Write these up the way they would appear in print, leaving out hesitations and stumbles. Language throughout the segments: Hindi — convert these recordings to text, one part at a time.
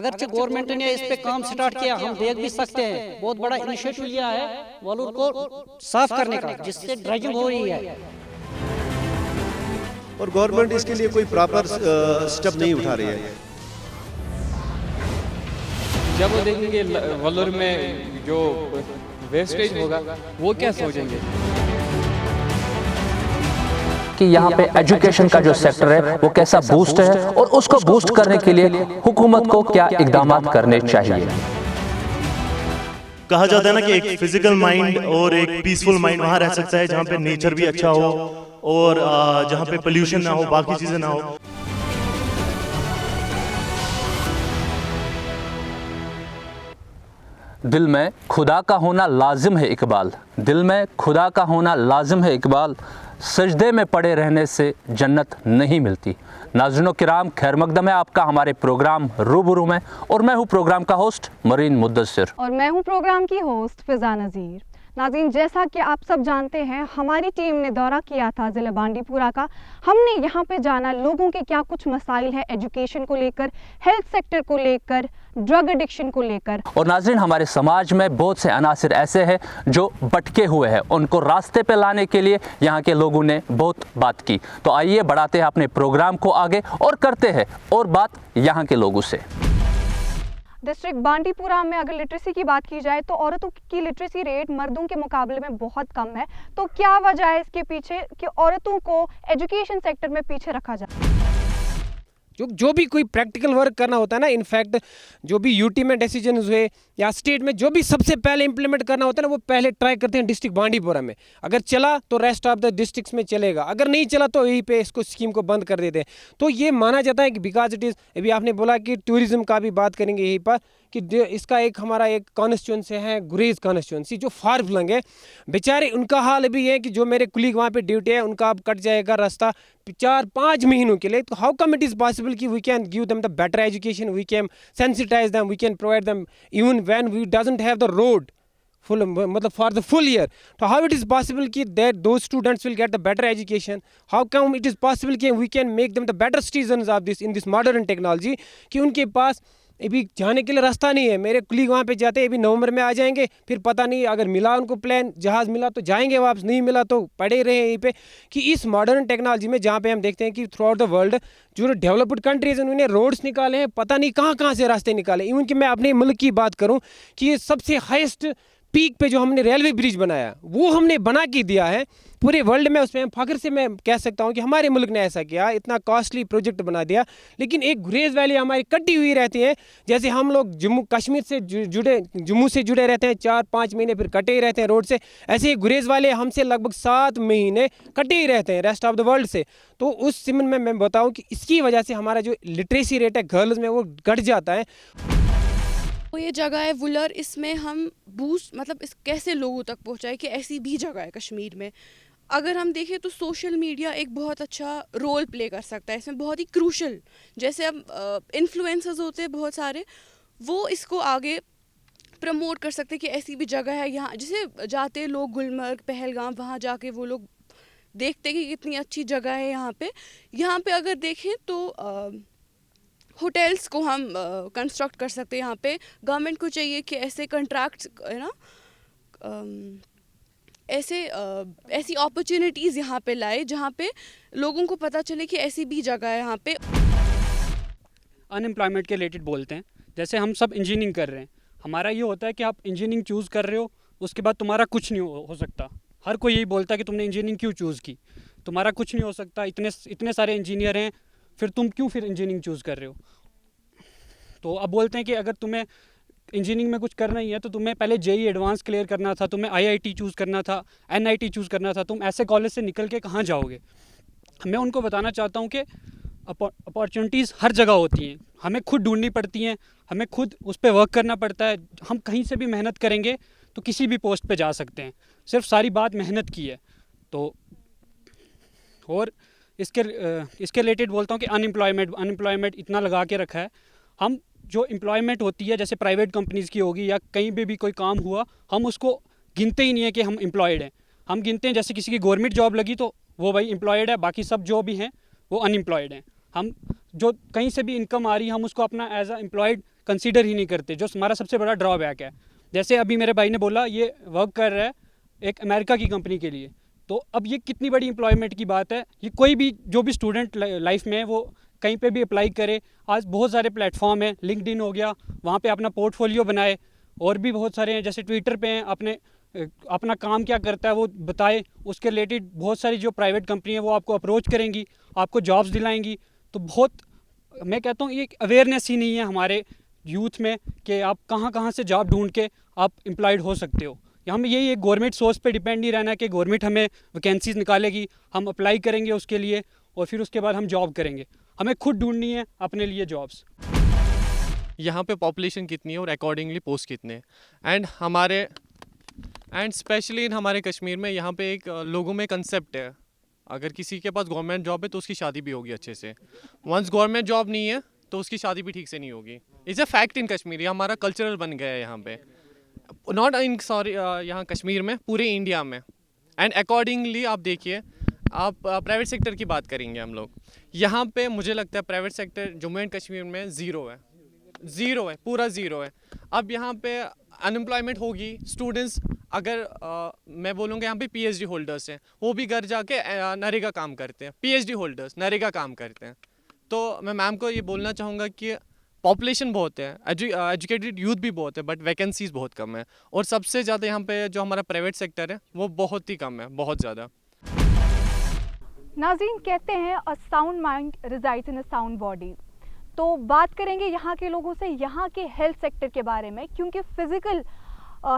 अगरचे गवर्नमेंट ने इस पे काम स्टार्ट किया, हम देख भी सकते हैं, बहुत बड़ा इनिशिएटिव लिया है वलूर को साफ करने का, जिससे ड्रेजिंग हो रही है, और गवर्नमेंट इसके लिए कोई प्रॉपर स्टेप नहीं उठा रही है। जब वो देखेंगे वलूर में जो वेस्टेज होगा वो क्या सोचेंगे कि यहाँ पे एजुकेशन का जो सेक्टर है वो कैसा बूस्ट है और उसको बूस्ट करने के लिए हुकूमत को क्या इकदाम करने चाहिए। कहा जाता है ना कि एक फिजिकल माइंड और एक पीसफुल माइंड वहाँ रह सकता है जहाँ पे नेचर भी अच्छा हो और जहाँ पे पोल्यूशन ना हो, बाकी चीजें ना हो। दिल में खुदा का होना लाजिम है इकबाल, दिल में खुदा का होना लाजिम है इकबाल, सजदे में पड़े रहने से जन्नत नहीं मिलती। नाज़रीन किराम, खैर मकदम है आपका हमारे प्रोग्राम रूबरू में, और मैं हूँ प्रोग्राम का होस्ट मरीन मुद्दसिर, और मैं हूँ प्रोग्राम की होस्ट फिजा नज़ीर। नाज़रीन, जैसा कि आप सब जानते हैं, हमारी टीम ने दौरा किया था ज़िला बांडीपुरा का। हमने यहाँ पे जाना लोगों के क्या कुछ मसाइल है एजुकेशन को लेकर, हेल्थ सेक्टर को लेकर, ड्रग एडिक्शन को लेकर। और नाज़रीन, हमारे समाज में बहुत से अनासिर ऐसे हैं जो भटके हुए हैं, उनको रास्ते पे लाने के लिए यहाँ के लोगों ने बहुत बात की। तो आइए बढ़ाते हैं अपने प्रोग्राम को आगे और करते हैं और बात यहाँ के लोगों से। डिस्ट्रिक्ट बांडीपुरा में अगर लिटरेसी की बात की जाए तो औरतों की लिटरेसी रेट मर्दों के मुकाबले में बहुत कम है। तो क्या वजह है इसके पीछे कि औरतों को एजुकेशन सेक्टर में पीछे रखा जाए? जो भी कोई प्रैक्टिकल वर्क करना होता है ना, इनफैक्ट जो भी यूटी में डिसीजन हुए या स्टेट में जो भी सबसे पहले इंप्लीमेंट करना होता है ना, वो पहले ट्राई करते हैं डिस्ट्रिक्ट बांडीपुरा में। अगर चला तो रेस्ट ऑफ द डिस्ट्रिक्ट्स में चलेगा, अगर नहीं चला तो यहीं पे इसको स्कीम को बंद कर देते हैं। तो ये माना जाता है कि बिकॉज इट इज़, अभी आपने बोला कि टूरिज़्म का भी बात करेंगे यहीं पर, कि इसका एक हमारा एक कॉन्स्टिट्यूंसी है गुरेज कॉन्स्टिट्यूंसी, जो फार फ्लंग है। बेचारे उनका हाल अभी है कि जो मेरे कुलीग वहाँ पे ड्यूटी है, उनका अब कट जाएगा रास्ता 4-5 महीनों के लिए। तो how come it is possible कि we can give them the better education, we can sensitize them, we can provide them even when we doesn't have the road full, मतलब for the full year. So how it is possible कि that those students will get the better education? How come it is possible कि we can make them the better citizens of this in this modern technology? कि उनके पास अभी जाने के लिए रास्ता नहीं है। मेरे कुलीग वहाँ पे जाते हैं, अभी नवंबर में आ जाएंगे, फिर पता नहीं अगर मिला उनको प्लान, जहाज़ मिला तो जाएंगे वापस, नहीं मिला तो पड़े रहे यहीं पे। कि इस मॉडर्न टेक्नोलॉजी में जहाँ पे हम देखते हैं कि थ्रू आउट द वर्ल्ड जो डेवलप्ड कंट्रीज़ हैं उन्होंने रोड्स निकाले हैं, पता नहीं कहाँ से रास्ते निकाले। इवन कि मैं अपने मुल्क की बात करूँ कि ये सबसे हाईएस्ट पीक पे जो हमने रेलवे ब्रिज बनाया वो हमने बना के दिया है पूरे वर्ल्ड में। उसमें फ़ख्र से मैं कह सकता हूँ कि हमारे मुल्क ने ऐसा किया, इतना कॉस्टली प्रोजेक्ट बना दिया। लेकिन एक गुरेज वैली हमारी कटी हुई रहती है। जैसे हम लोग जम्मू कश्मीर से जम्मू से जुड़े रहते हैं, 4-5 महीने फिर कटे ही रहते हैं रोड से, ऐसे ही गुरेज वाले हमसे लगभग 7 महीने कटे ही रहते हैं रेस्ट ऑफ द वर्ल्ड से। तो उस सिमन में मैं बताऊँ कि इसकी वजह से हमारा जो लिटरेसी रेट है गर्ल्स में वो घट जाता है। तो ये जगह है वुलर, इसमें हम बूस्ट मतलब इस कैसे लोगों तक पहुंचाए कि ऐसी भी जगह है कश्मीर में। अगर हम देखें तो सोशल मीडिया एक बहुत अच्छा रोल प्ले कर सकता है इसमें, बहुत ही क्रूशल। जैसे अब इन्फ्लुएंसर्स होते हैं बहुत सारे, वो इसको आगे प्रमोट कर सकते हैं कि ऐसी भी जगह है यहाँ। जैसे जाते हैं लोग गुलमर्ग, पहलगाम, वहाँ जाके वो लोग देखते हैं कि कितनी अच्छी जगह है यहाँ पे अगर देखें तो होटल्स को हम कंस्ट्रक्ट कर सकते हैं यहाँ पे। गवर्नमेंट को चाहिए कि ऐसे कॉन्ट्रैक्ट्स है ना, ऐसी अपॉर्चुनिटीज़ यहाँ पे लाए जहाँ पे लोगों को पता चले कि ऐसी भी जगह है यहाँ पे। अनएम्प्लॉयमेंट के रिलेटेड बोलते हैं, जैसे हम सब इंजीनियरिंग कर रहे हैं, हमारा ये होता है कि आप इंजीनियरिंग चूज़ कर रहे हो, उसके बाद तुम्हारा कुछ नहीं हो सकता। हर कोई यही बोलता है कि तुमने इंजीनियरिंग क्यों चूज़ की, तुम्हारा कुछ नहीं हो सकता, इतने सारे इंजीनियर हैं, फिर तुम क्यों फिर इंजीनियरिंग चूज़ कर रहे हो। तो अब बोलते हैं कि अगर तुम्हें इंजीनियरिंग में कुछ करना ही है तो तुम्हें पहले जेईई एडवांस क्लियर करना था, तुम्हें आईआईटी चूज़ करना था, एनआईटी चूज़ करना था, तुम ऐसे कॉलेज से निकल के कहाँ जाओगे। मैं उनको बताना चाहता हूँ कि अपॉर्चुनिटीज़ हर जगह होती हैं, हमें खुद ढूंढनी पड़ती हैं, हमें खुद उस पर वर्क करना पड़ता है। हम कहीं से भी मेहनत करेंगे तो किसी भी पोस्ट पे जा सकते हैं, सिर्फ सारी बात मेहनत की है। तो और इसके रिलेटेड बोलता हूँ कि अनएम्प्लॉयमेंट इतना लगा के रखा है। हम जो एम्प्लॉयमेंट होती है जैसे प्राइवेट कंपनीज़ की होगी या कहीं पे भी कोई काम हुआ, हम उसको गिनते ही नहीं है कि हम एम्प्लॉयड हैं। हम गिनते हैं जैसे किसी की गवर्नमेंट जॉब लगी तो वो भाई एम्प्लॉयड है, बाकी सब जो भी हैं वो अनएम्प्लॉयड हैं। हम जो कहीं से भी इनकम आ रही है हम उसको अपना एज अ एम्प्लॉयड कंसीडर ही नहीं करते, जो हमारा सबसे बड़ा ड्रॉबैक है। जैसे अभी मेरे भाई ने बोला ये वर्क कर रहा है एक अमेरिका की कंपनी के लिए, तो अब ये कितनी बड़ी एम्प्लॉयमेंट की बात है। ये कोई भी जो भी स्टूडेंट लाइफ में है वो कहीं पे भी अप्लाई करे। आज बहुत सारे प्लेटफॉर्म हैं, लिंक्डइन हो गया, वहाँ पे अपना पोर्टफोलियो बनाए, और भी बहुत सारे हैं जैसे ट्विटर पे हैं, अपना काम क्या करता है वो बताए, उसके रिलेटेड बहुत सारी जो प्राइवेट कंपनी है वो आपको अप्रोच करेंगी, आपको जॉब्स दिलाएंगी। तो बहुत, मैं कहता हूँ ये अवेयरनेस ही नहीं है हमारे यूथ में कि आप कहाँ कहाँ से जॉब ढूंढ के आप एम्प्लॉयड हो सकते हो। हमें यही एक गवर्नमेंट सोर्स पे डिपेंड नहीं रहना कि गवर्नमेंट हमें वैकेंसीज निकालेगी, हम अप्लाई करेंगे उसके लिए और फिर उसके बाद हम जॉब करेंगे। हमें खुद ढूंढनी है अपने लिए जॉब्स। यहाँ पे पॉपुलेशन कितनी है और अकॉर्डिंगली पोस्ट कितने हैं, एंड स्पेशली इन हमारे कश्मीर में यहाँ पे एक लोगों में कंसेप्ट है, अगर किसी के पास गवर्नमेंट जॉब है तो उसकी शादी भी होगी अच्छे से, वंस गवर्नमेंट जॉब नहीं है तो उसकी शादी भी ठीक से नहीं होगी। It's a fact in Kashmir, ये हमारा कल्चरल बन गया है यहाँ पे, नॉट इन यहाँ कश्मीर में, पूरे इंडिया में। एंड अकॉर्डिंगली आप देखिए, आप प्राइवेट सेक्टर की बात करेंगे हम लोग, यहाँ पे मुझे लगता है private sector Jammu and Kashmir में ज़ीरो है, पूरा ज़ीरो है। अब यहाँ पे अनएम्प्लॉयमेंट होगी, स्टूडेंट्स अगर मैं बोलूँगा यहाँ पे पीएचडी होल्डर्स हैं, वो भी घर जाके नरेगा काम करते हैं, पीएचडी होल्डर्स नरेगा काम करते हैं। तो मैं मैम को ये बोलना चाहूँगा कि पॉपुलेशन बहुत है, एजुकेटेड यूथ भी बहुत है, बट वैकेंसीज बहुत कम है, और सबसे ज़्यादा यहाँ पे जो हमारा प्राइवेट सेक्टर है वो बहुत ही कम है, बहुत ज़्यादा। नाज़रीन, कहते हैं a sound mind resides in a sound body. तो बात करेंगे यहाँ के लोगों से यहाँ के हेल्थ सेक्टर के बारे में, क्योंकि फिज़िकल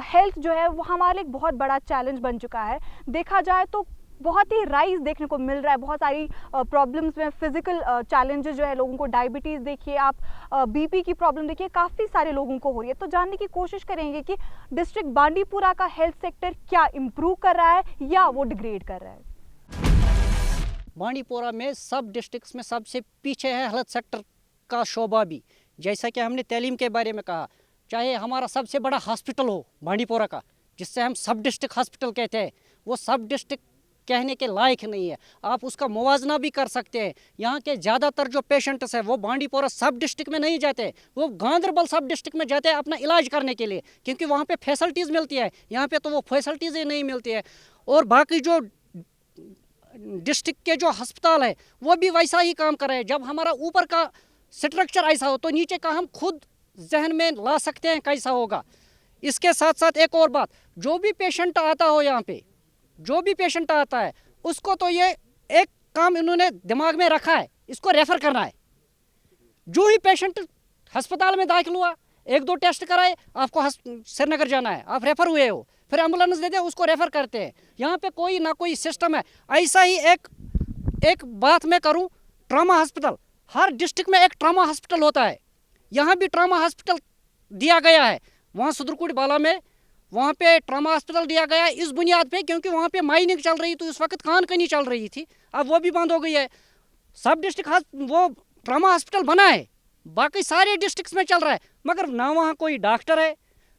हेल्थ जो है वो हमारे लिए एक बहुत बड़ा चैलेंज बन चुका है। देखा जाए तो बहुत ही राइज देखने को मिल रहा है, बहुत सारी प्रॉब्लम्स में फिजिकल चैलेंजेस जो है लोगों को, डायबिटीज़ देखिए आप, बीपी की प्रॉब्लम देखिए, काफ़ी सारे लोगों को हो रही है। तो जानने की कोशिश करेंगे कि डिस्ट्रिक्ट बांडीपुरा का हेल्थ सेक्टर क्या इम्प्रूव कर रहा है या वो डिग्रेड कर रहा है। बांडीपुरा में सब डिस्ट्रिक्ट्स में सबसे पीछे है हेल्थ सेक्टर का शोबा भी। जैसा कि हमने तालीम के बारे में कहा, चाहे हमारा सबसे बड़ा हॉस्पिटल हो बांडीपुरा का, जिससे हम सब डिस्ट्रिक्ट हॉस्पिटल कहते हैं, वो सब डिस्ट्रिक्ट कहने के लायक नहीं है। आप उसका मुवाजना भी कर सकते हैं। यहाँ के ज़्यादातर जो पेशेंट्स हैं वो बांडीपुरा सब डिस्ट्रिक्ट में नहीं जाते, वो गांधरबल सब डिस्ट्रिक्ट में जाते हैं अपना इलाज करने के लिए, क्योंकि वहाँ पे फैसिलिटीज़ मिलती है। यहाँ पे तो वो फैसिलिटीज़ ही नहीं मिलती है। और बाकी जो डिस्ट्रिक्ट के जो अस्पताल है वो भी वैसा ही काम कर रहे हैं। जब हमारा ऊपर का स्ट्रक्चर ऐसा हो तो नीचे का हम खुद जहन में ला सकते हैं कैसा होगा। इसके साथ साथ एक और बात, जो भी पेशेंट आता हो यहाँ पे, जो भी पेशेंट आता है उसको तो ये एक काम इन्होंने दिमाग में रखा है, इसको रेफ़र करना है। जो ही पेशेंट अस्पताल में दाखिल हुआ, 1-2 टेस्ट कराए, आपको श्रीनगर जाना है, आप रेफ़र हुए हो, फिर एम्बुलेंस देते हैं, उसको रेफ़र करते हैं। यहाँ पे कोई ना कोई सिस्टम है। ऐसा ही एक बात मैं करूँ, ट्रामा हॉस्पिटल, हर डिस्ट्रिक्ट में एक ट्रामा हॉस्पिटल होता है। यहाँ भी ट्रामा हॉस्पिटल दिया गया है, वहाँ सुदरकुट बाला में वहाँ पे ट्रामा हॉस्पिटल दिया गया है इस बुनियाद पे, क्योंकि वहाँ पे माइनिंग चल रही थी उस वक्त, कानकनी चल रही थी, अब वो भी बंद हो गई है। सब डिस्ट्रिक्ट वो ट्रामा हॉस्पिटल बना है, बाकी सारे डिस्ट्रिक्ट्स में चल रहा है, मगर ना वहाँ कोई डॉक्टर है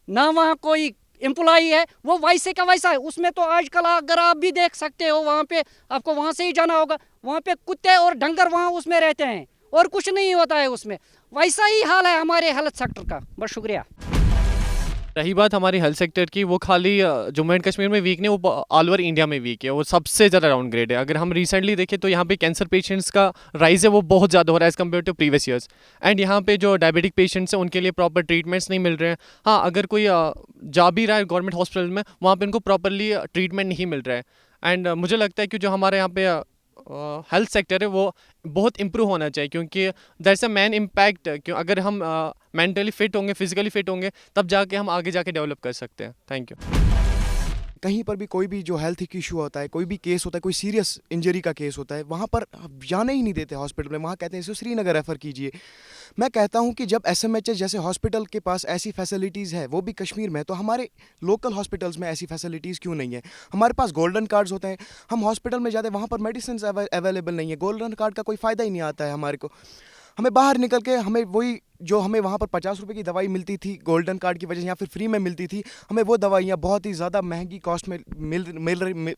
ना वहाँ कोई एम्प्लॉई है, वो वैसे का वैसा है। उसमें तो आजकल अगर आप भी देख सकते हो, वहाँ पे आपको वहाँ से ही जाना होगा, वहाँ पे कुत्ते और डंगर वहाँ उसमें रहते हैं और कुछ नहीं होता है उसमें। वैसा ही हाल है हमारे हेल्थ सेक्टर का। बहुत शुक्रिया। रही बात हमारी हेल्थ सेक्टर की, वो खाली जम्मू एंड कश्मीर में वीक नहीं, वो ऑल ओवर इंडिया में वीक है, वो सबसे ज़्यादा डाउनग्रेड है। अगर हम रिसेंटली देखें तो यहाँ पे कैंसर पेशेंट्स का राइज है वो बहुत ज़्यादा हो रहा है as compared to previous years. And यहाँ पे जो डायबिटिक पेशेंट्स हैं उनके लिए प्रॉपर ट्रीटमेंट्स नहीं मिल रहे हैं। हाँ, अगर कोई जा भी रहा है गवर्नमेंट हॉस्पिटल में, वहाँ पर उनको प्रॉपरली ट्रीटमेंट नहीं मिल रहा है। एंड मुझे लगता है कि जो हमारे यहाँ पे हेल्थ सेक्टर है वो बहुत इम्प्रूव होना चाहिए, क्योंकि दैट्स अ मैन इम्पैक्ट। क्यों, अगर हम मेंटली फिट होंगे, फिजिकली फिट होंगे, तब जाके हम आगे जाके डेवलप कर सकते हैं। Thank you. कहीं पर भी कोई भी जो हेल्थ इशू होता है, कोई भी केस होता है, कोई सीरियस इंजरी का केस होता है, वहाँ पर जाने ही नहीं देते हॉस्पिटल में, वहाँ कहते हैं इसे श्रीनगर रेफ़र कीजिए। मैं कहता हूँ कि जब SMHS जैसे हॉस्पिटल के पास ऐसी फैसिलिटीज़ है, वो भी कश्मीर में, तो हमारे लोकल हॉस्पिटल्स में ऐसी फैसिलिटीज़ क्यों नहीं है? हमारे पास गोल्डन कार्ड्स होते हैं, हम हॉस्पिटल में जाते हैं, वहाँ पर मेडिसिन अवेलेबल नहीं है, गोल्डन कार्ड का कोई फ़ायदा ही नहीं आता है हमारे को। हमें बाहर निकल के हमें वही जो हमें वहाँ पर 50 रुपये की दवाई मिलती थी गोल्डन कार्ड की वजह से, या फिर फ्री में मिलती थी, हमें वो दवाइयाँ बहुत ही ज़्यादा महंगी कॉस्ट में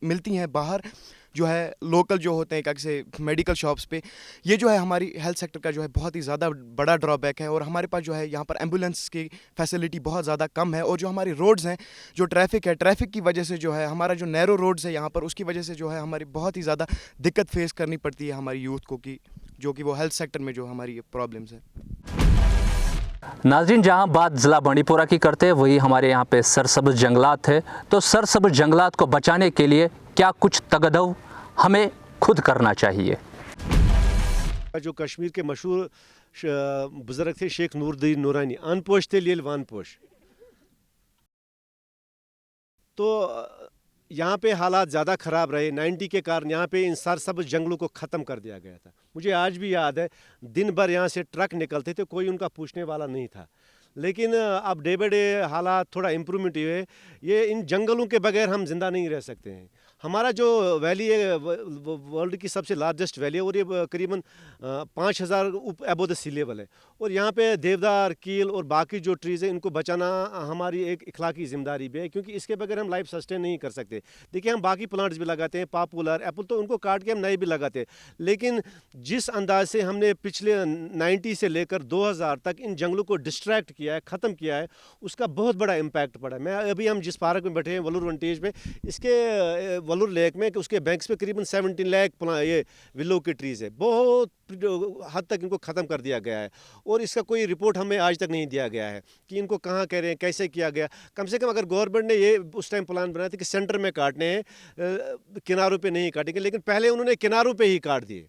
मिलती हैं बाहर, जो है लोकल जो होते हैं कैसे मेडिकल शॉप्स पे, ये जो है हमारी हेल्थ सेक्टर का जो है बहुत ही ज़्यादा बड़ा ड्रॉबैक है। और हमारे पास जो है यहाँ पर एम्बुलेंस की फैसिलिटी बहुत ज़्यादा कम है। और जो हमारी रोड्स हैं, जो ट्रैफिक है, ट्रैफिक की वजह से जो है हमारा जो नैरो रोड्स है यहाँ पर, उसकी वजह से जो है हमारी बहुत ही ज़्यादा दिक्कत फेस करनी पड़ती है हमारी यूथ को, कि जो कि वो हेल्थ सेक्टर में जो हमारी प्रॉब्लम्स है। नाज़रीन, जहां बात ज़िला बांडीपोरा की करते हैं वही हमारे यहाँ पे सरसब्ज़ जंगलात है। तो सरसब्ज़ जंगलात को बचाने के लिए क्या कुछ तगदव हमें खुद करना चाहिए। जो कश्मीर के मशहूर बुजुर्ग थे शेख नूरुद्दीन नूरानी, अनपोश थे लील वानपोश। तो यहाँ पे हालात ज़्यादा ख़राब रहे 90 के कारण। यहाँ पे इन सरसब्ज़ जंगलों को ख़त्म कर दिया गया था। मुझे आज भी याद है, दिन भर यहाँ से ट्रक निकलते थे, कोई उनका पूछने वाला नहीं था। लेकिन अब डे बाई डे हालात थोड़ा इम्प्रूवमेंट हुए। ये इन जंगलों के बगैर हम ज़िंदा नहीं रह सकते हैं। हमारा जो वैली है वर्ल्ड की सबसे लार्जेस्ट वैली है और ये करीबन 5000 अबव द सी लेवल है। और यहाँ पे देवदार, कील और बाकी जो ट्रीज़ हैं इनको बचाना हमारी एक इखलाकी जिम्मेदारी भी है, क्योंकि इसके बगैर हम लाइफ सस्टेन नहीं कर सकते। देखिए, हम बाकी प्लांट्स भी लगाते हैं, पॉपुलर एप्पल, तो उनको काट के हम नए भी लगाते हैं। लेकिन जिस अंदाज से हमने पिछले 90 से लेकर 2000 तक इन जंगलों को डिस्ट्रैक्ट किया है, ख़त्म किया है, उसका बहुत बड़ा इम्पैक्ट पड़ा है। मैं अभी हम जिस पार्क में बैठे हैं वलूर वंटेज में, इसके वलूर लेक में, उसके बैंक्स पे करीबन 17 लाख ये विलो की ट्रीज़ है। बहुत हद तक इनको ख़त्म कर दिया गया है और इसका कोई रिपोर्ट हमें आज तक नहीं दिया गया है कि इनको कहाँ कह रहे हैं, कैसे किया गया। कम से कम अगर गवर्नमेंट ने ये उस टाइम प्लान बनाया था कि सेंटर में काटने हैं, किनारों पे नहीं काटेंगे, लेकिन पहले उन्होंने किनारों पे ही काट दिए।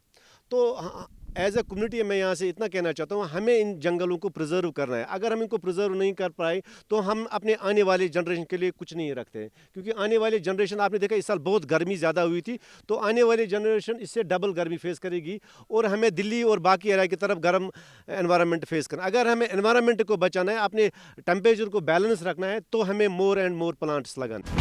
तो एज अ कम्युनिटी मैं यहाँ से इतना कहना चाहता हूँ, हमें इन जंगलों को प्रिजर्व करना है। अगर हम इनको प्रिजर्व नहीं कर पाए तो हम अपने आने वाली जनरेशन के लिए कुछ नहीं रखते हैं, क्योंकि आने वाली जनरेशन, आपने देखा इस साल बहुत गर्मी ज़्यादा हुई थी, तो आने वाली जनरेशन इससे डबल गर्मी फेस करेगी और हमें दिल्ली और बाकी एरिया की तरफ गर्म एनवायरनमेंट फेस करना। अगर हमें एनवायरनमेंट को बचाना है, अपने टेम्परेचर को बैलेंस रखना है, तो हमें मोर एंड मोर प्लांट्स लगाना।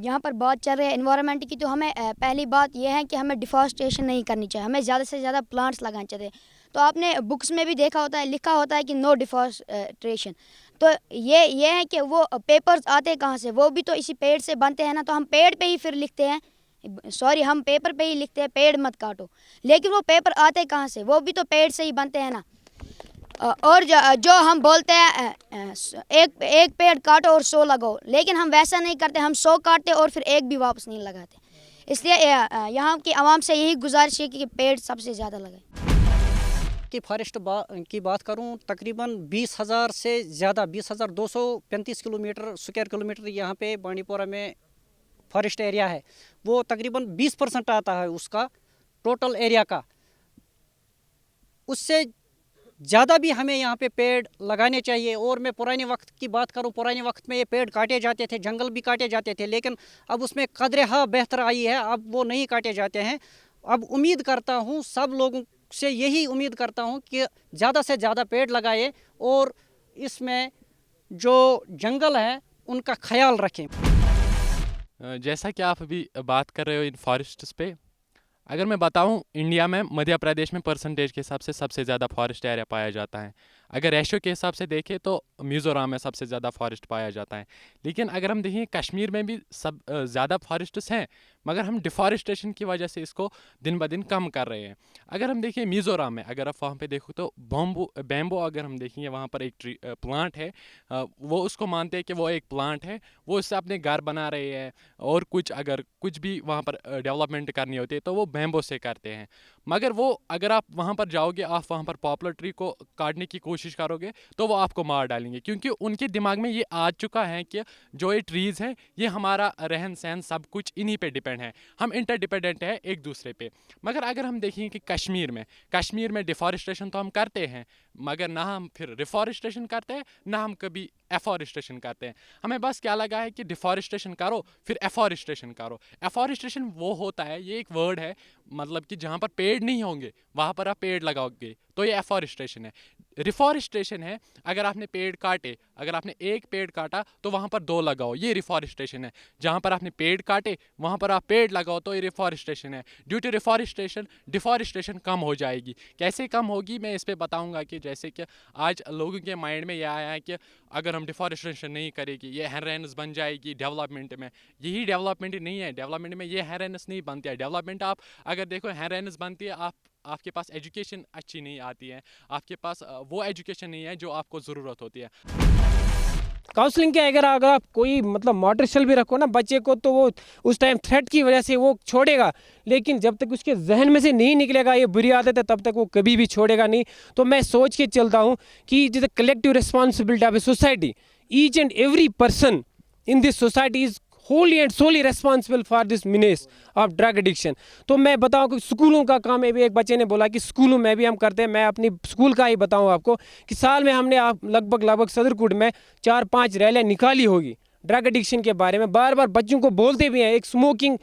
यहाँ पर बात चल रही है एनवायरनमेंट की, तो हमें पहली बात यह है कि हमें डिफॉरेस्टेशन नहीं करनी चाहिए, हमें ज़्यादा से ज़्यादा प्लांट्स लगाने चाहिए। तो आपने बुक्स में भी देखा होता है, लिखा होता है कि नो डिफॉरेस्टेशन। तो ये है कि वो पेपर्स आते कहाँ से, वो भी तो इसी पेड़ से बनते हैं ना। तो हम पेड़ पे ही फिर लिखते हैं, सॉरी हम पेपर पे ही लिखते हैं पेड़ मत काटो, लेकिन वो पेपर आते कहाँ से, वो भी तो पेड़ से ही बनते हैं ना। और जो हम बोलते हैं एक पेड़ काटो और 100 लगाओ, लेकिन हम वैसा नहीं करते, हम 100 काटते और फिर एक भी वापस नहीं लगाते। इसलिए यहाँ की आवाम से यही गुजारिश है कि पेड़ सबसे ज़्यादा लगाएं। कि फॉरेस्ट की बात करूँ, तकरीबन 20,000 से ज़्यादा 20,235 किलोमीटर स्क्वायर किलोमीटर यहाँ पे बांडीपोरा में फॉरेस्ट एरिया है। वो तकरीबन 20% आता है उसका टोटल एरिया का। उससे ज़्यादा भी हमें यहाँ पे पेड़ लगाने चाहिए। और मैं पुराने वक्त की बात करूँ, पुराने वक्त में ये पेड़ काटे जाते थे, जंगल भी काटे जाते थे, लेकिन अब उसमें कदर हाँ बेहतर आई है, अब वो नहीं काटे जाते हैं। अब उम्मीद करता हूँ, सब लोगों से यही उम्मीद करता हूँ कि ज़्यादा से ज़्यादा पेड़ लगाए और इसमें जो जंगल है उनका ख्याल रखें। जैसा कि आप अभी बात कर रहे हो इन फॉरेस्ट्स पे, अगर मैं बताऊं, इंडिया में मध्य प्रदेश में परसेंटेज के हिसाब से सबसे ज़्यादा फॉरेस्ट एरिया पाया जाता है। अगर रेशियो के हिसाब से देखें तो मिज़ोरम में सबसे ज़्यादा फॉरेस्ट पाया जाता है। लेकिन अगर हम देखें कश्मीर में भी सब ज़्यादा फॉरेस्ट्स हैं, मगर हम डिफॉरेस्टेशन की वजह से इसको दिन ब दिन कम कर रहे हैं। अगर हम देखें मिज़ोरम में, अगर आप वहाँ पे देखो तो बैम्बो अगर हम देखेंगे, वहाँ पर एक प्लांट है, वो उसको मानते हैं कि वो एक प्लांट है, वो इससे अपने घर बना रहे हैं। और अगर कुछ भी वहाँ पर डेवलपमेंट करनी होती है तो वो बैम्बो से करते हैं। मगर वो अगर आप वहाँ पर जाओगे, आप वहाँ पर पॉपुलर ट्री को काटने की कोशिश करोगे तो वो आपको मार डालेंगे, क्योंकि उनके दिमाग में ये आ चुका है कि जो ये ट्रीज़ हैं ये हमारा रहन सहन सब कुछ इन्हीं पे डिपेंड है, हम इंटरडिपेंडेंट है एक दूसरे पे। मगर अगर हम देखेंगे कि कश्मीर में डिफॉरेस्टेशन तो हम करते हैं, मगर ना हम फिर रिफॉरेस्टेशन करते हैं, ना हम कभी एफॉरेस्टेशन करते हैं। हमें बस क्या लगा है कि डिफॉरेस्टेशन करो फिर एफॉरेस्टेशन करो। एफॉरेस्टेशन वो होता है, ये एक वर्ड है, मतलब कि जहाँ पर पेड़ नहीं होंगे वहाँ पर आप पेड़ लगाओगे तो ये एफॉरेस्टेशन है। रिफॉरेस्टेशन है, अगर आपने पेड़ काटे, अगर आपने एक पेड़ काटा तो वहाँ पर 2 लगाओ, ये रिफॉरेस्टेशन है। जहाँ पर आपने पेड़ काटे वहाँ पर आप पेड़ लगाओ तो ये रिफॉरेस्टेशन है। ड्यू टू रिफॉरेस्टेशन डिफॉरेस्टेशन कम हो जाएगी। कैसे कम होगी मैं इस पर बताऊँगा कि जैसे कि आज लोगों के माइंड में यह आया है कि अगर हम डिफॉरेस्टेशन नहीं करेंगे ये हैरेनेस बन जाएगी डेवलपमेंट में। यही डेवलपमेंट नहीं है, डेवलपमेंट में ये हैरेनेस नहीं बनती है। डेवलपमेंट आप अगर देखो हैरेनेस बनती है, आपके पास एजुकेशन अच्छी नहीं आती है, आपके पास वो एजुकेशन नहीं है जो आपको ज़रूरत होती है। काउंसलिंग क्या है, अगर आप कोई मतलब मॉडरेशन भी रखो ना बच्चे को, तो वो उस टाइम थ्रेट की वजह से वो छोड़ेगा, लेकिन जब तक उसके जहन में से नहीं निकलेगा ये बुरी आदत है तब तक वो कभी भी छोड़ेगा नहीं। तो मैं सोच के चलता हूँ कि जैसे collective responsibility of a society, each and every person in this society is wholly and solely responsible for this menace of drug addiction। तो मैं बताऊं कि स्कूलों का काम है भी, एक बच्चे ने बोला कि स्कूलों में भी हम करते हैं। मैं अपनी स्कूल का ही बताऊं आपको कि साल में हमने लगभग सदरकोट में 4-5 रैलियाँ निकाली होगी ड्रग एडिक्शन के बारे में। बार बार बच्चों को बोलते भी हैं, एक स्मोकिंग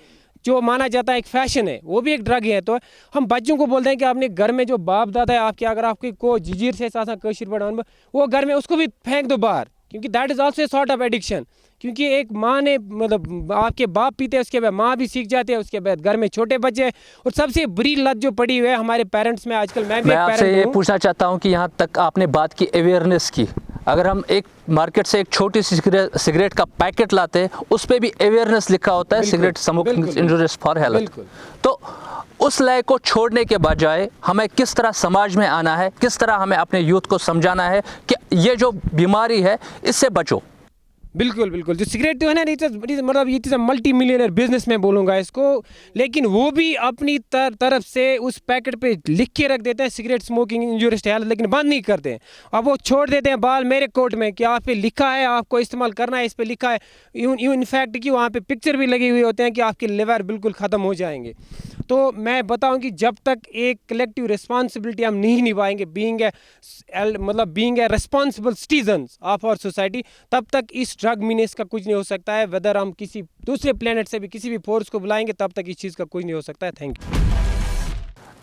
जो माना जाता है एक फैशन है, वो भी एक ड्रग है। तो हम बच्चों को बोलते हैं कि आपने घर में जो बाप दादा है आपके, अगर आपके को जजीर से कशीर पड़ा वो घर में उसको भी फेंक दो बाहर, क्योंकि that is also a sort of addiction. क्योंकि एक माँ ने मतलब आपके बाप पीते हैं, उसके बाद माँ भी सीख जाती है, उसके बाद घर में छोटे बच्चे हैं, और सबसे बुरी लत जो पड़ी हुई है हमारे पेरेंट्स में आजकल। मैं आपसे ये पूछना चाहता हूँ कि यहाँ तक आपने बात की अवेयरनेस की, अगर हम एक मार्केट से एक छोटी सी सिगरेट का पैकेट लाते हैं उस पर भी अवेयरनेस लिखा होता है, cigarette smoking injurious for health. तो उस लय को छोड़ने के बजाय हमें किस तरह समाज में आना है, किस तरह हमें अपने यूथ को समझाना है कि ये जो बीमारी है इससे बचो। बिल्कुल बिल्कुल, जो सिगरेट तो है ना, मतलब ये चीज़ मल्टी मिलियनर बिजनेस में बोलूँगा इसको, लेकिन वो भी अपनी तरफ से उस पैकेट पे लिख के रख देते हैं cigarette smoking injurious to health, लेकिन बंद नहीं करते हैं। अब वो छोड़ देते हैं बाल मेरे कोट में कि आप पे लिखा है आपको इस्तेमाल करना है, इस पे लिखा है। इनफैक्ट कि वहाँ पे पिक्चर भी लगी हुई होते हैं कि आपके लिवर बिल्कुल ख़त्म हो जाएंगे। तो मैं बताऊं कि जब तक एक कलेक्टिव रिस्पॉन्सिबिलिटी हम नहीं निभाएंगे, being a responsible citizens of our society, तब तक इस ड्रग मीनेस का कुछ नहीं हो सकता है। वेदर हम किसी दूसरे प्लेनेट से भी किसी भी फोर्स को बुलाएंगे तब तक इस चीज़ का कुछ नहीं हो सकता है। Thank you.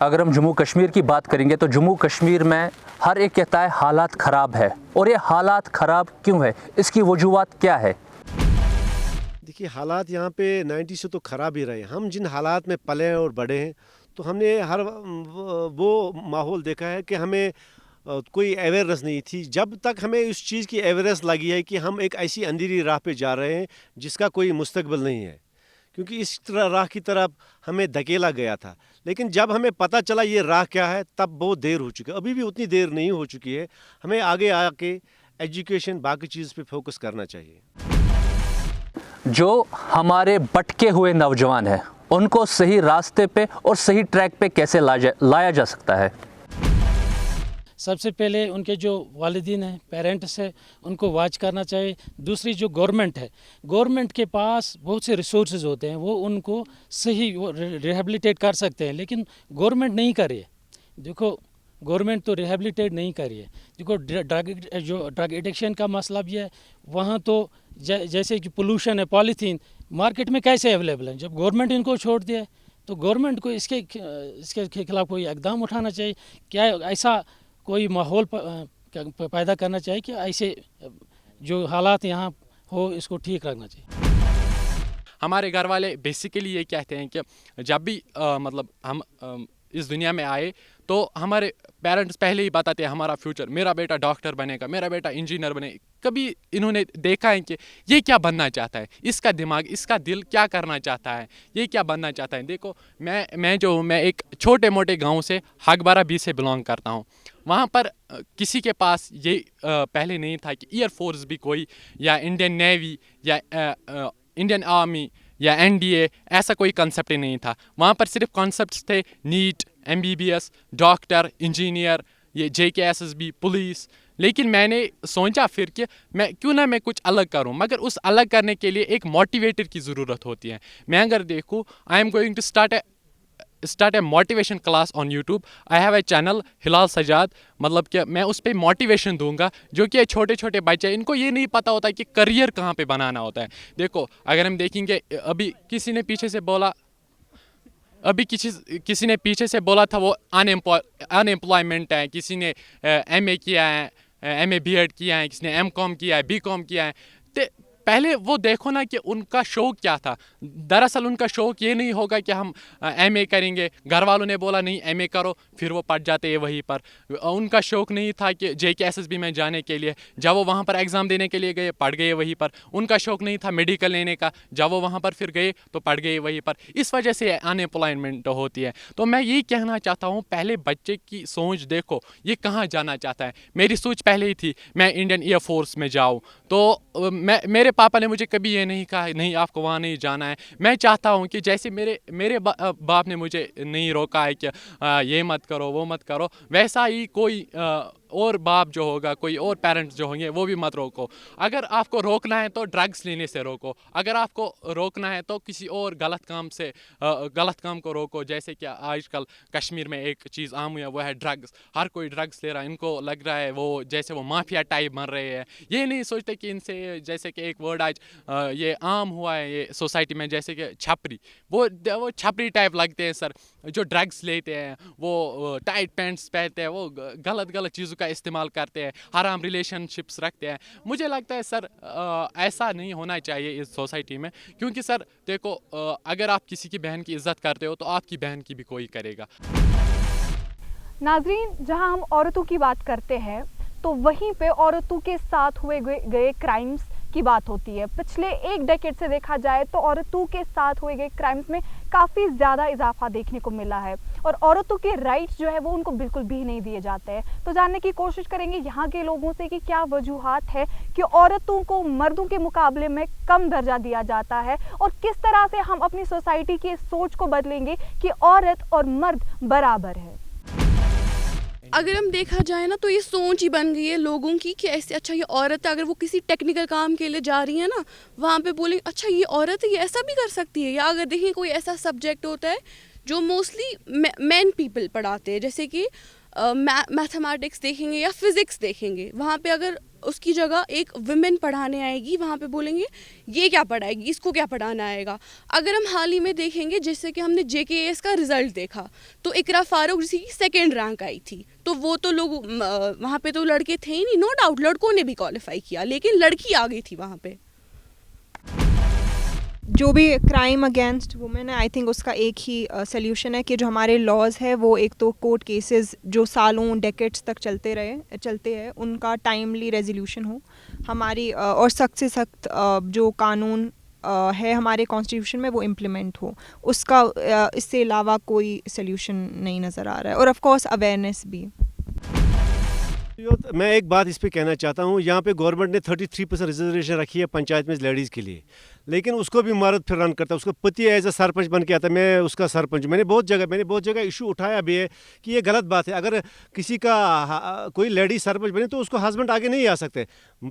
अगर हम जम्मू कश्मीर की बात करेंगे तो जम्मू कश्मीर में हर एक कहता है हालात ख़राब है, और ये हालात ख़राब क्यों है, इसकी वजूहात क्या है? देखिए, हालात यहाँ पे 90 से तो ख़राब ही रहे। हम जिन हालात में पले और बड़े हैं, तो हमने हर वो माहौल देखा है कि हमें कोई अवेयरनेस नहीं थी। जब तक हमें उस चीज़ की अवेयरनेस लगी है कि हम एक ऐसी अंधेरी राह पे जा रहे हैं जिसका कोई मुस्तकबिल नहीं है, क्योंकि इस राह की तरफ हमें धकेला गया था। लेकिन जब हमें पता चला ये राह क्या है, तब बहुत देर हो चुकी है। अभी भी उतनी देर नहीं हो चुकी है। हमें आगे आके एजुकेशन बाकी चीज़ पे फोकस करना चाहिए। जो हमारे भटके हुए नौजवान हैं उनको सही रास्ते पे और सही ट्रैक पे कैसे लाया जा सकता है? सबसे पहले उनके जो वालिदीन हैं, पेरेंट्स हैं, उनको वॉच करना चाहिए। दूसरी जो गवर्नमेंट है, गवर्नमेंट के पास बहुत से रिसोर्सेज होते हैं, वो उनको सही रिहेबिलिटेट कर सकते हैं, लेकिन गवर्नमेंट नहीं कर रही है। देखो, गवर्नमेंट तो रिहेबिलिटेट नहीं कर रही है। देखो, ड्रग एडिक्शन का मसला भी है वहाँ। तो जैसे कि पोल्यूशन है, पॉलीथीन मार्केट में कैसे अवेलेबल है। जब गवर्नमेंट इनको छोड़ दिया है तो गवर्नमेंट को इसके खिलाफ कोई इक़दाम उठाना चाहिए। क्या ऐसा कोई माहौल पैदा करना चाहिए कि ऐसे जो हालात यहाँ हो इसको ठीक रखना चाहिए। हमारे घर वाले बेसिकली ये कहते हैं कि जब भी मतलब हम इस दुनिया में आए तो हमारे पेरेंट्स पहले ही बताते हैं हमारा फ्यूचर, मेरा बेटा डॉक्टर बनेगा, मेरा बेटा इंजीनियर बनेगा। कभी इन्होंने देखा है कि ये क्या बनना चाहता है, इसका दिमाग, इसका दिल क्या करना चाहता है, ये क्या बनना चाहता है। देखो, मैं एक छोटे मोटे गांव से हकबारा बी से बिलोंग करता हूँ। वहाँ पर किसी के पास ये पहले नहीं था कि एयरफोर्स भी कोई, या इंडियन नेवी, या इंडियन आर्मी, या NDA, ऐसा कोई कंसेप्ट ही नहीं था। वहाँ पर सिर्फ कॉन्सेप्ट्स थे नीट, MBBS, डॉक्टर, इंजीनियर, ये JKSSB, पुलिस। लेकिन मैंने सोचा फिर कि मैं कुछ अलग करूं, मगर उस अलग करने के लिए एक मोटिवेटर की ज़रूरत होती है। मैं अगर देखूं, I am going to start a motivation class on YouTube. I have a channel Hilal Sajjad, मतलब कि मैं उस पर मोटिवेशन दूंगा। जो कि छोटे छोटे बच्चे, इनको ये नहीं पता होता है कि करियर कहाँ पे बनाना होता है। देखो, अगर हम देखेंगे, अभी किसी ने पीछे से बोला अभी किसी ने पीछे से बोला था वो अनएम्प्लॉयमेंट है, किसी ने MA किया है, MA BEd किया है, किसी ने M.Com किया है, B.Com किया है। तो पहले वो देखो ना कि उनका शौक क्या था। दरअसल उनका शौक ये नहीं होगा कि हम MA करेंगे, घर वालों ने बोला नहीं MA करो, फिर वो पढ़ जाते हैं वहीं पर। उनका शौक नहीं था कि JK SSB में जाने के लिए, जब वो वहाँ पर एग्ज़ाम देने के लिए गए पढ़ गए वहीं पर। उनका शौक नहीं था मेडिकल लेने का, जब वो वहाँ पर फिर गए तो पढ़ गए वहीं पर। इस वजह से अनएम्प्लॉयमेंट होती है। तो मैं यही कहना चाहता हूँ, पहले बच्चे की सोच देखो, ये कहाँ जाना चाहता है। मेरी सोच पहले ही थी मैं इंडियन एयरफोर्स में जाऊँ, तो मेरे पापा ने मुझे कभी ये नहीं कहा नहीं आपको वहाँ नहीं जाना है। मैं चाहता हूँ कि जैसे मेरे बाप ने मुझे नहीं रोका है कि ये मत करो वो मत करो, वैसा ही कोई और बाप जो होगा, कोई और पेरेंट्स जो होंगे वो भी मत रोको। अगर आपको रोकना है तो ड्रग्स लेने से रोको, अगर आपको रोकना है तो किसी और गलत काम को रोको। जैसे कि आजकल कश्मीर में एक चीज़ आम हुई है, वो है ड्रग्स। हर कोई ड्रग्स ले रहा है, इनको लग रहा है वो जैसे वो माफिया टाइप बन रहे हैं। ये नहीं सोचते कि इनसे, जैसे कि एक वर्ड आज ये आम हुआ है ये सोसाइटी में, जैसे कि छपरी, वो छपरी टाइप लगते हैं सर। जो ड्रग्स लेते हैं वो टाइट पैंट्स पहनते हैं, वो गलत चीज़ों का इस्तेमाल करते हैं, हराम रिलेशनशिप्स रखते हैं। मुझे लगता है सर ऐसा नहीं होना चाहिए इस सोसाइटी में, क्योंकि सर देखो अगर आप किसी की बहन की इज्जत करते हो तो आपकी बहन की भी कोई करेगा। नाजरीन, जहां हम औरतों की बात करते हैं तो वहीं पे औरतों के साथ हुए गए क्राइम्स की बात होती है। पिछले एक डेकेड से देखा जाए तो औरतों के साथ हुए गए क्राइम्स में काफ़ी ज़्यादा इजाफा देखने को मिला है और औरतों के राइट्स जो है वो उनको बिल्कुल भी नहीं दिए जाते हैं। तो जानने की कोशिश करेंगे यहाँ के लोगों से कि क्या वजूहात है कि औरतों को मर्दों के मुकाबले में कम दर्जा दिया जाता है और किस तरह से हम अपनी सोसाइटी की सोच को बदलेंगे कि औरत और मर्द बराबर है। अगर हम देखा जाए ना तो ये सोच ही बन गई है लोगों की कि ऐसे अच्छा ये औरत है, अगर वो किसी टेक्निकल काम के लिए जा रही है ना, वहाँ पे बोलेंगे अच्छा ये औरत है, ये ऐसा भी कर सकती है। या अगर देखें कोई ऐसा सब्जेक्ट होता है जो मोस्टली मैन पीपल पढ़ाते हैं, जैसे कि मैथमेटिक्स देखेंगे या फिज़िक्स देखेंगे, वहाँ पे अगर उसकी जगह एक वुमेन पढ़ाने आएगी, वहाँ पे बोलेंगे ये क्या पढ़ाएगी, इसको क्या पढ़ाना आएगा। अगर हम हाल ही में देखेंगे, जैसे कि हमने JKS का रिज़ल्ट देखा तो इकरा फारूक जिसकी 2nd रैंक आई थी, तो वो तो लोग वहाँ पे तो लड़के थे ही नहीं, नो डाउट लड़कों ने भी क्वालिफाई किया, लेकिन लड़की आ गई थी वहाँ पे। जो भी क्राइम अगेंस्ट वुमेन है, आई थिंक उसका एक ही सल्यूशन है कि जो हमारे लॉज है वो एक तो कोर्ट केसेस जो सालों डेकेड्स तक चलते हैं उनका टाइमली रेजोल्यूशन हो हमारी, और सख्त से सख्त जो कानून है हमारे कॉन्स्टिट्यूशन में वो इम्प्लीमेंट हो। उसका इससे अलावा कोई सल्यूशन नहीं नज़र आ रहा है, और ऑफ कोर्स अवेयरनेस भी। मैं एक बात इस पे कहना चाहता हूँ, यहाँ पे गवर्नमेंट ने 33% रिजर्वेशन रखी है पंचायत में लेडीज़ के लिए, लेकिन उसको भी मर्द फिर रन करता है। उसको पति एज ए सरपंच बन के आता है, मैं उसका सरपंच। मैंने बहुत जगह इशू उठाया भी है कि ये गलत बात है। अगर किसी का कोई लेडी सरपंच बने तो उसको हस्बैंड आगे नहीं आ सकते।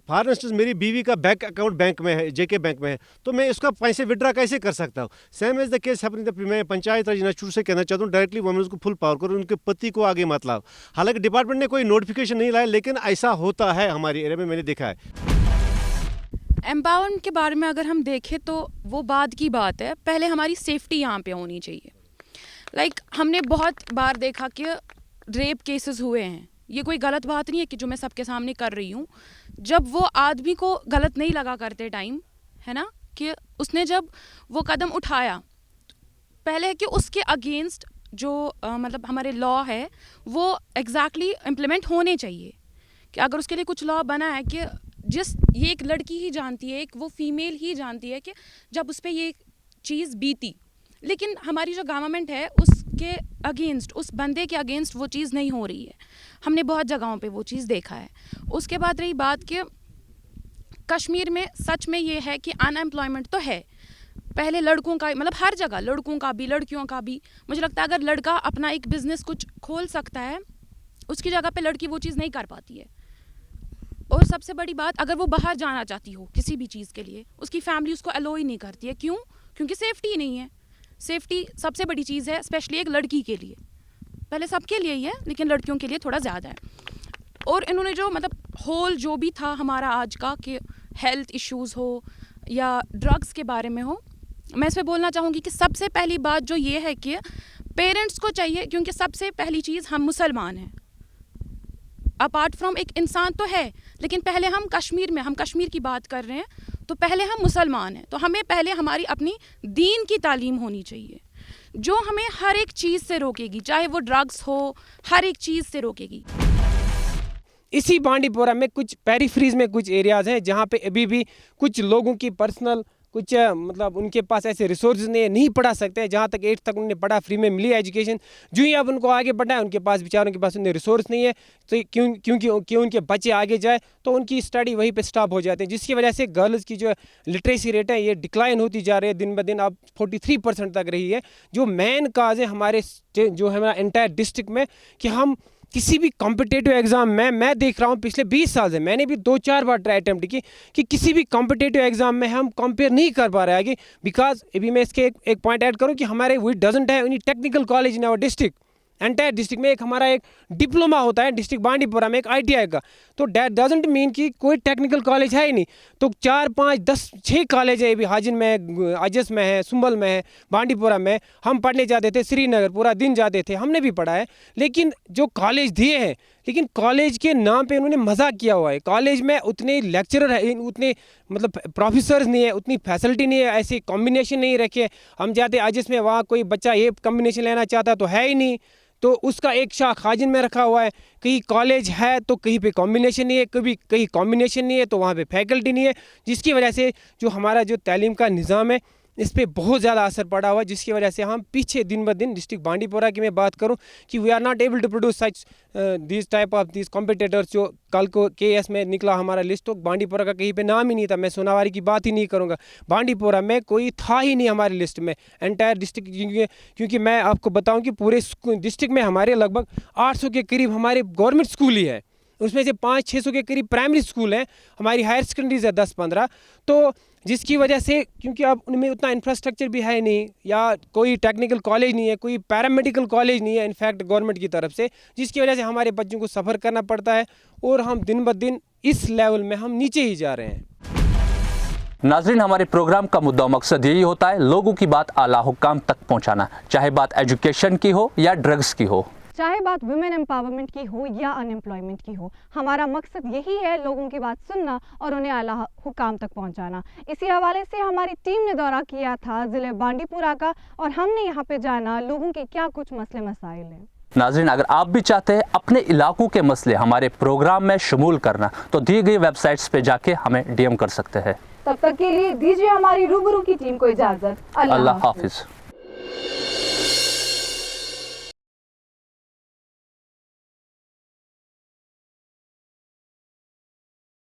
फॉर इंस्टेंस मेरी बीवी का बैंक अकाउंट बैंक में है, JK बैंक में है, तो मैं इसका पैसे विड्रा कैसे कर सकता हूँ। सेम एज द केस मैं पंचायत राज इंस्टीट्यूट से कहना चाहता हूँ, डायरेक्टली वुमेन को फुल पावर करो, उनके पति को आगे मत लाओ। हालांकि डिपार्टमेंट ने कोई नोटिफिकेशन नहीं लाया, लेकिन ऐसा होता है हमारी एरिया में, मैंने देखा है। एम्पावरमेंट के बारे में अगर हम देखें तो वो बाद की बात है, पहले हमारी सेफ्टी यहाँ पे होनी चाहिए। हमने बहुत बार देखा कि रेप केसेस हुए हैं, ये कोई गलत बात नहीं है कि जो मैं सबके सामने कर रही हूँ। जब वो आदमी को गलत नहीं लगा करते टाइम, है ना, कि उसने जब वो कदम उठाया, पहले है कि उसके अगेंस्ट जो मतलब हमारे लॉ है वो एग्जैक्टली इम्प्लीमेंट होने चाहिए। कि अगर उसके लिए कुछ लॉ बना है कि ये एक लड़की ही जानती है, एक वो फीमेल ही जानती है कि जब उस पर ये चीज़ बीती, लेकिन हमारी जो गवर्नमेंट है उसके अगेंस्ट, उस बंदे के अगेंस्ट वो चीज़ नहीं हो रही है। हमने बहुत जगहों पे वो चीज़ देखा है। उसके बाद रही बात कि कश्मीर में सच में ये है कि अनएम्प्लॉयमेंट तो है, पहले लड़कों का मतलब हर जगह, लड़कों का भी लड़कियों का भी। मुझे लगता है अगर लड़का अपना एक बिज़नेस कुछ खोल सकता है, उसकी जगह पे लड़की वो चीज़ नहीं कर पाती है। और सबसे बड़ी बात, अगर वो बाहर जाना चाहती हो किसी भी चीज़ के लिए, उसकी फैमिली उसको अलो ही नहीं करती है। क्यों? क्योंकि सेफ्टी ही नहीं है। सेफ्टी सबसे बड़ी चीज़ है, स्पेशली एक लड़की के लिए। पहले सबके लिए ही है, लेकिन लड़कियों के लिए थोड़ा ज़्यादा है। और इन्होंने जो मतलब होल जो भी था हमारा आज का, कि हेल्थ इश्यूज़ हो या ड्रग्स के बारे में हो, मैं इस पर बोलना चाहूँगी कि सबसे पहली बात जो ये है कि पेरेंट्स को चाहिए, क्योंकि सबसे पहली चीज़ हम मुसलमान हैं, अपार्ट फ्रॉम एक इंसान तो है, लेकिन पहले हम कश्मीर की बात कर रहे हैं, तो पहले हम मुसलमान हैं, तो हमें पहले हमारी अपनी दीन की तालीम होनी चाहिए, जो हमें हर एक चीज़ से रोकेगी, चाहे वो ड्रग्स हो, हर एक चीज़ से रोकेगी। इसी बांडीपोरा में कुछ पेरीफ्रीज में कुछ एरियाज़ हैं जहाँ पे अभी भी कुछ लोगों की पर्सनल कुछ मतलब उनके पास ऐसे रिसोर्सेज नहीं पढ़ा सकते हैं, जहाँ तक 8th तक उन्हें पढ़ा, फ्री में मिली एजुकेशन, जो ही अब उनको आगे बढ़ना है उनके पास बेचारों के पास उन्हें रिसोर्स नहीं है, तो क्योंकि उनके बच्चे आगे जाए तो उनकी स्टडी वहीं पे स्टॉप हो जाते हैं, जिसकी वजह से गर्ल्स की जो लिटरेसी रेट है ये डिक्लाइन होती जा रही है, दिन ब दिन अब 43% तक रही है, जो मेन काज है हमारे जो है हमारा एंटायर डिस्ट्रिक्ट में कि हम किसी भी कॉम्पिटेटिव एग्ज़ाम में, मैं देख रहा हूँ पिछले 20 साल से, मैंने भी 2-4 बार ट्राई अटैम्प्ट की कि किसी भी कॉम्पिटेटिव एग्ज़ाम में हम कंपेयर नहीं कर पा रहे आगे, बिकॉज अभी मैं इसके एक पॉइंट ऐड करूँ कि हमारे we doesn't have any technical college in our district. Entire district में हमारा एक डिप्लोमा होता है डिस्ट्रिक्ट बांडीपोरा में, एक ITI का, तो डैट डजंट मीन कि कोई टेक्निकल कॉलेज है ही नहीं, तो 4, 5, 10, 6 कॉलेज है अभी, हाजिन में है, अजस में है, सुंबल में है, बांडीपोरा में। हम पढ़ने जाते थे श्रीनगर, पूरा दिन जाते थे, हमने भी पढ़ा है, लेकिन जो कॉलेज दिए हैं, लेकिन कॉलेज के नाम पे उन्होंने मजाक किया हुआ है। कॉलेज में उतने लेक्चरर है, उतने मतलब प्रोफेसर्स नहीं है, उतनी फैसिलिटी नहीं है, ऐसे कॉम्बिनेशन नहीं रखे। हम जाते अजस में, वहाँ कोई बच्चा ये कॉम्बिनेशन लेना चाहता तो है ही नहीं, तो उसका एक शाख हाजिन में रखा हुआ है। कहीं कॉलेज है तो कहीं पे कॉम्बिनेशन नहीं है, कभी कहीं कॉम्बिनेशन नहीं है तो वहाँ पे फैकल्टी नहीं है, जिसकी वजह से जो हमारा जो तालीम का निज़ाम है इस पर बहुत ज़्यादा असर पड़ा हुआ है, जिसकी वजह से हम पीछे दिन ब दिन डिस्ट्रिक्ट बांडीपोरा की मैं बात करूं कि we are not able to produce such this type of this competitors. जो कल को KS में निकला हमारा लिस्ट, तो बांडीपोरा का कहीं पे नाम ही नहीं था। मैं सोनावारी की बात ही नहीं करूंगा, बांडीपोरा में कोई था ही नहीं हमारी लिस्ट में एंटायर डिस्ट्रिक्ट, क्योंकि मैं आपको बताऊँ कि पूरे डिस्ट्रिक्ट में हमारे लगभग 800 के करीब हमारे गवर्नमेंट स्कूल ही है, उसमें से 500-600 के करीब प्राइमरी स्कूल हैं, हमारी हायर सेकेंडरीज है 10-15, तो जिसकी वजह से क्योंकि अब उनमें उतना इंफ्रास्ट्रक्चर भी है नहीं, या कोई टेक्निकल कॉलेज नहीं है, कोई पैरामेडिकल कॉलेज नहीं है इनफैक्ट गवर्नमेंट की तरफ से, जिसकी वजह से हमारे बच्चों को सफ़र करना पड़ता है और हम दिन ब दिन इस लेवल में हम नीचे ही जा रहे हैं। नाज़रीन, हमारे प्रोग्राम का मुद्दा मकसद यही होता है लोगों की बात आला हुक्काम तक पहुँचाना, चाहे बात एजुकेशन की हो या ड्रग्स की हो, चाहे बात वुमेन एम्पावरमेंट की हो या अनएम्प्लॉयमेंट की हो। हमारा मकसद यही है लोगों की बात सुनना और उन्हें आला हुकाम तक पहुंचाना। इसी हवाले से हमारी टीम ने दौरा किया था ज़िले बांडीपुरा का और हमने यहाँ पे जाना लोगों के क्या कुछ मसले मसाइल हैं। नाज़रीन, अगर आप भी चाहते हैं अपने इलाकों के मसले हमारे प्रोग्राम में शमूल करना, तो दी गई वेबसाइट्स पे जाके हमें DM कर सकते हैं। तब तक के लिए दीजिए हमारी रूबरू की टीम को इजाज़त। अल्लाह हाफिज़।